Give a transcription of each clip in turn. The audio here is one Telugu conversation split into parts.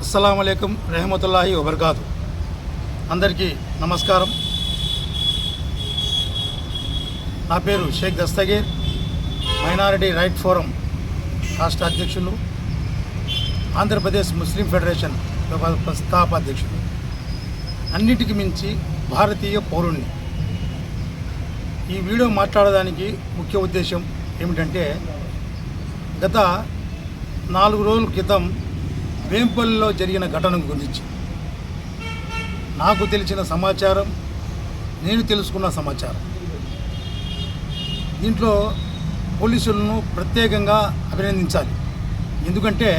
అస్సలాము అలైకుం రెహమతుల్లాహి వబర్కాతు. అందరికీ నమస్కారం. నా పేరు Shaik Dastagir, minority right forum రాష్ట్ర అధ్యక్షులు, ఆంధ్రప్రదేశ్ ముస్లిం ఫెడరేషన్ వ్యవస్థాపాధ్యక్షులు, అన్నిటికీ మించి భారతీయ పౌరుణ్ణి. ఈ వీడియో మాట్లాడడానికి ముఖ్య ఉద్దేశం ఏమిటంటే, గత 4 రోజుల క్రితం వేంపల్లిలో జరిగిన ఘటన గురించి నాకు తెలిసిన సమాచారం, నేను తెలుసుకున్న సమాచారం. దీంట్లో పోలీసులను ప్రత్యేకంగా అభినందించాలి. ఎందుకంటే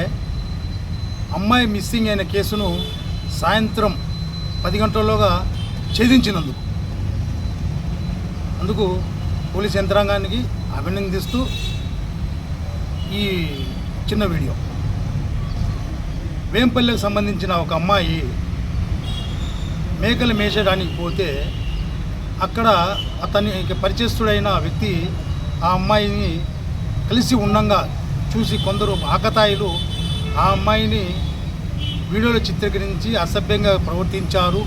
అమ్మాయి మిస్సింగ్ అయిన కేసును సాయంత్రం 10 గంటల్లోగా ఛేదించినందుకు పోలీస్ యంత్రాంగానికి అభినందిస్తూ ఈ చిన్న వీడియో. వేంపల్లికి సంబంధించిన ఒక అమ్మాయి మేకలు మేసేయడానికి పోతే అక్కడ అతనికి పరిచయస్తుడైన వ్యక్తి ఆ అమ్మాయిని కలిసి ఉండంగా చూసి కొందరు ఆకతాయిలు ఆ అమ్మాయిని వీడియోలో చిత్రీకరించి అసభ్యంగా ప్రవర్తించారు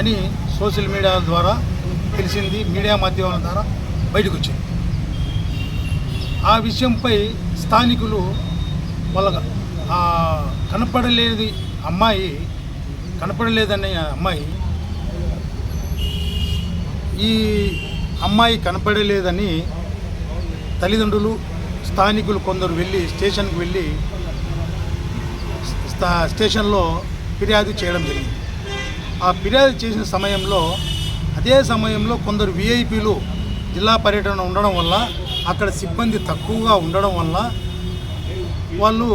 అని సోషల్ మీడియా ద్వారా తెలిసింది, మీడియా మాధ్యమాల ద్వారా బయటకు వచ్చింది. ఆ విషయంపై స్థానికులు వాళ్ళ కనపడలేదనే అమ్మాయి ఈ అమ్మాయి కనపడలేదని తల్లిదండ్రులు, స్థానికులు కొందరు స్టేషన్కి వెళ్ళి స్టేషన్లో ఫిర్యాదు చేయడం జరిగింది. ఆ ఫిర్యాదు చేసిన సమయంలో అదే సమయంలో కొందరు విఐపీలు జిల్లా పర్యటన ఉండడం వల్ల, అక్కడ సిబ్బంది తక్కువగా ఉండడం వల్ల వాళ్ళు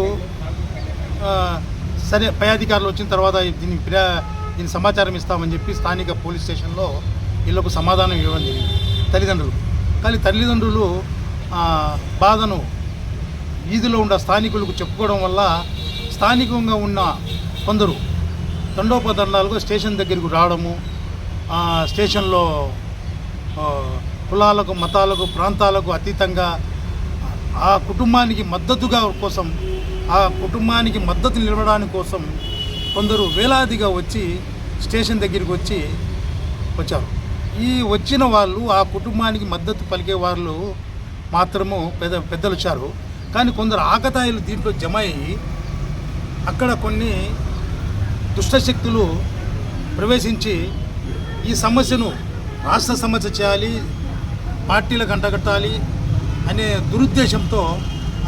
సరే పై అధికారులు వచ్చిన తర్వాత దీని సమాచారం ఇస్తామని చెప్పి స్థానిక పోలీస్ స్టేషన్లో వీళ్ళకు సమాధానం ఇవ్వడం జరిగింది తల్లిదండ్రులు. కానీ తల్లిదండ్రులు బాధను వీధిలో ఉన్న స్థానికులకు చెప్పుకోవడం వల్ల స్థానికంగా ఉన్న కొందరు తండోపతండాలుగా స్టేషన్ దగ్గరకు రావడము, స్టేషన్లో కులాలకు, మతాలకు, ప్రాంతాలకు అతీతంగా ఆ కుటుంబానికి మద్దతు నిలవడానికి కోసం కొందరు వేలాదిగా వచ్చి స్టేషన్ దగ్గరికి వచ్చారు. ఈ వచ్చిన వాళ్ళు, ఆ కుటుంబానికి మద్దతు పలికే వాళ్ళు మాత్రము పెద్దలు వచ్చారు. కానీ కొందరు ఆకతాయిలు దీంట్లో జమ అయ్యి అక్కడ కొన్ని దుష్టశక్తులు ప్రవేశించి ఈ సమస్యను రాష్ట్ర సమస్య చేయాలి, పార్టీలకు అంటగట్టాలి అనే దురుద్దేశంతో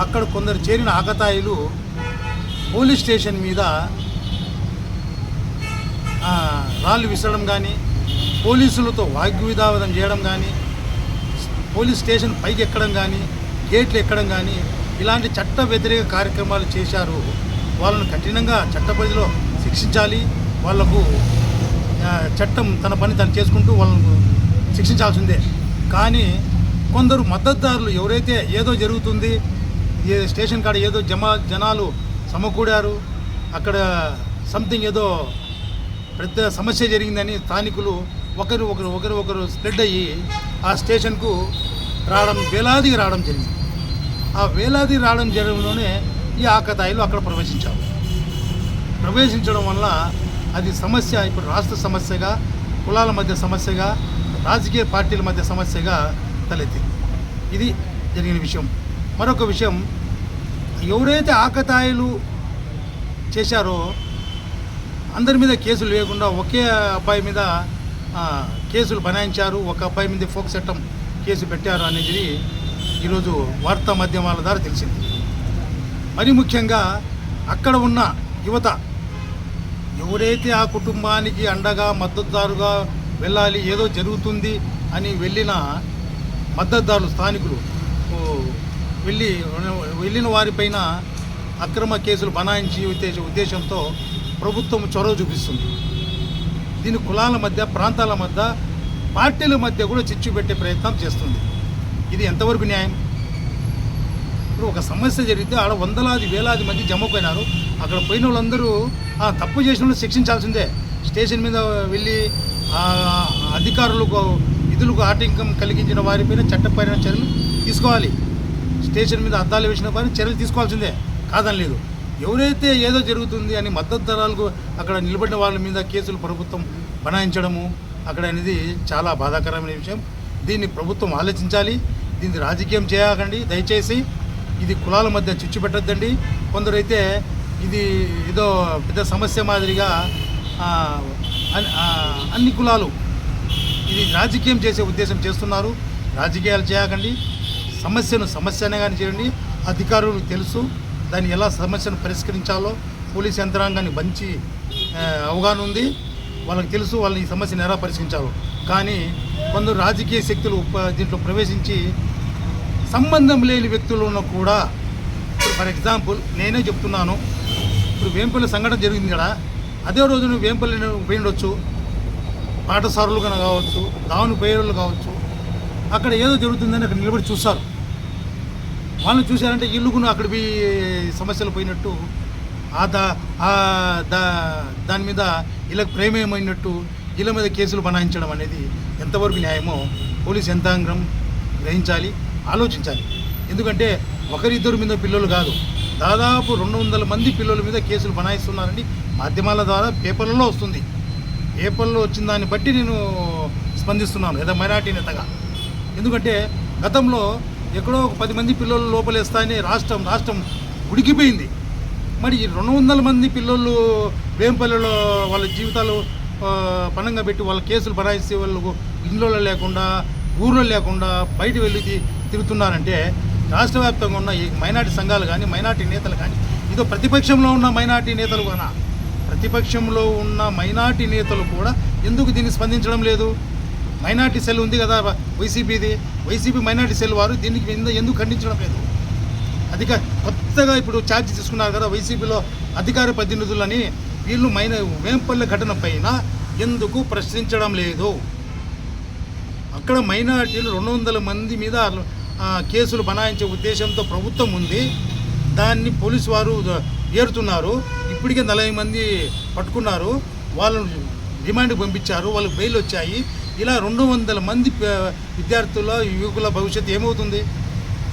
అక్కడ కొందరు చేరిన ఆకతాయిలు పోలీస్ స్టేషన్ మీద రాళ్ళు విసరడం కానీ, పోలీసులతో వాగ్వివాదం చేయడం కానీ, పోలీస్ స్టేషన్ పైకి ఎక్కడం కానీ, గేట్లు ఎక్కడం కానీ, ఇలాంటి చట్ట వ్యతిరేక కార్యక్రమాలు చేశారు. వాళ్ళను కఠినంగా చట్ట పరిధిలో శిక్షించాలి. వాళ్లకు చట్టం తన పని తను చేసుకుంటూ వాళ్ళను శిక్షించాల్సిందే. కానీ కొందరు మద్దతుదారులు ఎవరైతే ఏదో జరుగుతుంది, స్టేషన్ కాడ ఏదో జనాలు సమకూడారు, అక్కడ సంథింగ్ ఏదో పెద్ద సమస్య జరిగిందని స్థానికులు ఒకరు స్ప్రెడ్ అయ్యి ఆ స్టేషన్కు వేలాదిగా రావడం జరిగింది. ఆ వేలాది రావడం జరగడంలోనే ఈ ఆకతాయిలు అక్కడ ప్రవేశించడం వల్ల అది సమస్య ఇప్పుడు రాష్ట్ర సమస్యగా, కులాల మధ్య సమస్యగా, రాజకీయ పార్టీల మధ్య సమస్యగా తలెత్తింది. ఇది జరిగిన విషయం. మరొక విషయం, ఎవరైతే ఆకతాయిలు చేశారో అందరి మీద కేసులు లేకుండా ఒకే అబ్బాయి మీద కేసులు బనాయించారు, ఒక అబ్బాయి మీద ఫోక్ చట్టం కేసు పెట్టారు అనేది ఈరోజు వార్తా మాధ్యమాల ద్వారా తెలిసింది. మరి ముఖ్యంగా అక్కడ ఉన్న యువత ఎవరైతే ఆ కుటుంబానికి అండగా మద్దతుదారుగా వెళ్ళాలి, ఏదో జరుగుతుంది అని వెళ్ళిన మద్దతుదారులు, స్థానికులు వెళ్ళిన వారిపైన అక్రమ కేసులు బనాయించి ఉద్దేశంతో ప్రభుత్వం చొరవ చూపిస్తుంది. దీని కులాల మధ్య, ప్రాంతాల మధ్య, పార్టీల మధ్య కూడా చిచ్చు పెట్టే ప్రయత్నం చేస్తుంది. ఇది ఎంతవరకు న్యాయం? ఇప్పుడు ఒక సమస్య జరిగితే ఆడ వందలాది వేలాది మంది జమపోయినారు. అక్కడ పోయిన వాళ్ళందరూ తప్పు చేసిన వాళ్ళు శిక్షించాల్సిందే. స్టేషన్ మీద వెళ్ళి అధికారులకు విధులకు ఆటంకం కలిగించిన వారిపైన చట్టపరమైన చర్యలు తీసుకోవాలి. స్టేషన్ మీద అద్దాలు వేసిన వారిని చర్యలు తీసుకోవాల్సిందే, కాదని లేదు. ఎవరైతే ఏదో జరుగుతుంది అని మద్దతు ధరలకు అక్కడ నిలబడిన వాళ్ళ మీద కేసులు ప్రభుత్వం బనాయించడము అక్కడ అనేది చాలా బాధాకరమైన విషయం. దీన్ని ప్రభుత్వం ఆలోచించాలి. దీన్ని రాజకీయం చేయకండి దయచేసి. ఇది కులాల మధ్య చిచ్చు పెట్టద్దండి. కొందరైతే ఇది ఏదో పెద్ద సమస్య మాదిరిగా అన్ని కులాలు ఇది రాజకీయం చేసే ఉద్దేశం చేస్తున్నారు. రాజకీయాలు చేయకండి. సమస్యనే కానీ చేయండి. అధికారులకు తెలుసు దాన్ని ఎలా సమస్యను పరిష్కరించాలో. పోలీస్ యంత్రాంగాన్ని మంచి అవగాహన ఉంది. వాళ్ళకి తెలుసు వాళ్ళు ఈ సమస్యను ఎలా పరిష్కరించాలో. కానీ కొందరు రాజకీయ శక్తులు దీంట్లో ప్రవేశించి సంబంధం లేని వ్యక్తులను కూడా ఇప్పుడు ఫర్ ఎగ్జాంపుల్ నేనే చెప్తున్నాను. ఇప్పుడు వేంపల్లి సంఘటన జరిగింది కదా, అదే రోజు నువ్వు వేంపల్లి పోయిండొచ్చు, పాఠశాలలుగా కావచ్చు, దావని పేరులు కావచ్చు. అక్కడ ఏదో జరుగుతుందని అక్కడ నిలబడి చూస్తారు. వాళ్ళని చూశారంటే ఇల్లుగును అక్కడ పోయి సమస్యలు పోయినట్టు దాని మీద వీళ్ళకి ప్రేమేమైనట్టు వీళ్ళ మీద కేసులు బనాయించడం అనేది ఎంతవరకు న్యాయమో పోలీస్ యంత్రాంగం గ్రహించాలి, ఆలోచించాలి. ఎందుకంటే ఒకరిద్దరు మీద పిల్లలు కాదు, దాదాపు 200 మంది పిల్లల మీద కేసులు బనాయిస్తున్నారని మాధ్యమాల ద్వారా పేపర్లలో వస్తుంది. పేపర్లో వచ్చిన దాన్ని బట్టి నేను స్పందిస్తున్నాను ఏదో మైనార్టీ నేతగా. ఎందుకంటే గతంలో ఎక్కడో ఒక 10 మంది పిల్లలు లోపలేస్తాయని రాష్ట్రం ఉడికిపోయింది. మరి 200 మంది పిల్లలు వేంపల్లిలో వాళ్ళ జీవితాలు పణంగా పెట్టి వాళ్ళ కేసులు బనాయిస్తే వాళ్ళు ఇండ్లలో లేకుండా ఊర్లో లేకుండా బయట వెళ్ళి తిరుగుతున్నారంటే రాష్ట్ర వ్యాప్తంగా ఉన్న ఈ మైనార్టీ సంఘాలు కానీ మైనార్టీ నేతలు కానీ ఇదో ప్రతిపక్షంలో ఉన్న మైనార్టీ నేతలు కూడా ప్రతిపక్షంలో ఉన్న మైనార్టీ నేతలు కూడా ఎందుకు దీన్ని స్పందించడం లేదు? మైనార్టీ సెల్ ఉంది కదా వైసీపీ మైనార్టీ సెల్ వారు దీనికి ఎందుకు ఖండించడం లేదు? కొత్తగా ఇప్పుడు ఛార్జ్ తీసుకున్నారు కదా వైసీపీలో అధికార ప్రతినిధులని, వీళ్ళు వేంపల్లి ఘటన పైన ఎందుకు ప్రశ్నించడం లేదు? అక్కడ మైనార్టీలు 200 మంది మీద కేసులు బనాయించే ఉద్దేశంతో ప్రభుత్వం ఉంది. దాన్ని పోలీసు వారు ఏరుతున్నారు. ఇప్పటికే 40 మంది పట్టుకున్నారు, వాళ్ళను రిమాండ్కి పంపించారు, వాళ్ళకి బెయిల్ వచ్చాయి. ఇలా 200 మంది విద్యార్థుల యువకుల భవిష్యత్తు ఏమవుతుంది?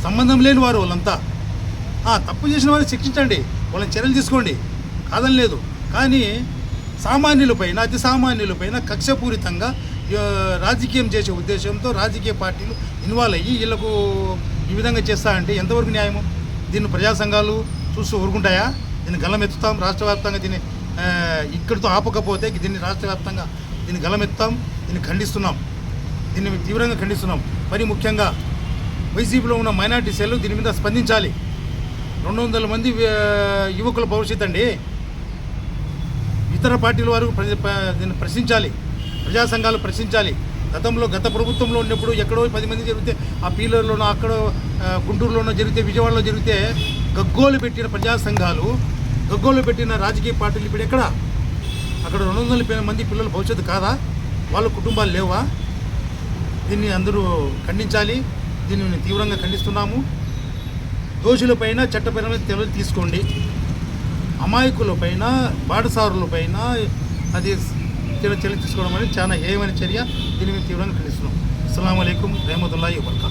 సంబంధం లేని వారు వాళ్ళంతా. తప్పు చేసిన వారిని శిక్షించండి, వాళ్ళని చర్యలు తీసుకోండి, కాదని లేదు. కానీ సామాన్యులపైన అతి సామాన్యులపైన కక్షపూరితంగా రాజకీయం చేసే ఉద్దేశంతో రాజకీయ పార్టీలు ఇన్వాల్వ్ అయ్యి వీళ్ళకు ఈ విధంగా చేస్తారంటే ఎంతవరకు న్యాయము? దీన్ని ప్రజా సంఘాలు చూస్తూ ఊరుకుంటాయా? దీన్ని గలమెత్తుతాం. రాష్ట్ర వ్యాప్తంగా దీన్ని ఇక్కడితో ఆపకపోతే దీన్ని రాష్ట్ర వ్యాప్తంగా దీన్ని గలమెత్తుతాం. దీన్ని ఖండిస్తున్నాం, దీన్ని తీవ్రంగా ఖండిస్తున్నాం. మరి ముఖ్యంగా వైసీపీలో ఉన్న మైనార్టీ సెల్ దీని మీద స్పందించాలి. 200 మంది యువకుల భవిష్యత్ అండి. ఇతర పార్టీల వారు దీన్ని ప్రశ్నించాలి, ప్రజా సంఘాలు ప్రశ్నించాలి. గత ప్రభుత్వంలో ఉన్నప్పుడు ఎక్కడో 10 మంది జరిగితే ఆ పీలర్లోనో అక్కడ గుంటూరులోనో జరిగితే విజయవాడలో జరిగితే గగ్గోలు పెట్టిన ప్రజా సంఘాలు, గగ్గోలు పెట్టిన రాజకీయ పార్టీలు ఇప్పుడు ఎక్కడ? అక్కడ 200 మంది పిల్లల భవిష్యత్తు కాదా? వాళ్ళ కుటుంబాలు లేవా? దీన్ని అందరూ ఖండించాలి. దీన్ని తీవ్రంగా ఖండిస్తున్నాము. దోషులపైన చట్టపరమైన చర్యలు తీసుకోండి. అమాయకులపైన బాటసారులపైన అది చర్యలు తీసుకోవడం అనేది చాలా హేయమైన చర్య. దీన్ని మేము తీవ్రంగా ఖండిస్తున్నాం. అస్సలాము అలైకుం రెహమతుల్లాహి వబరకాతుహు.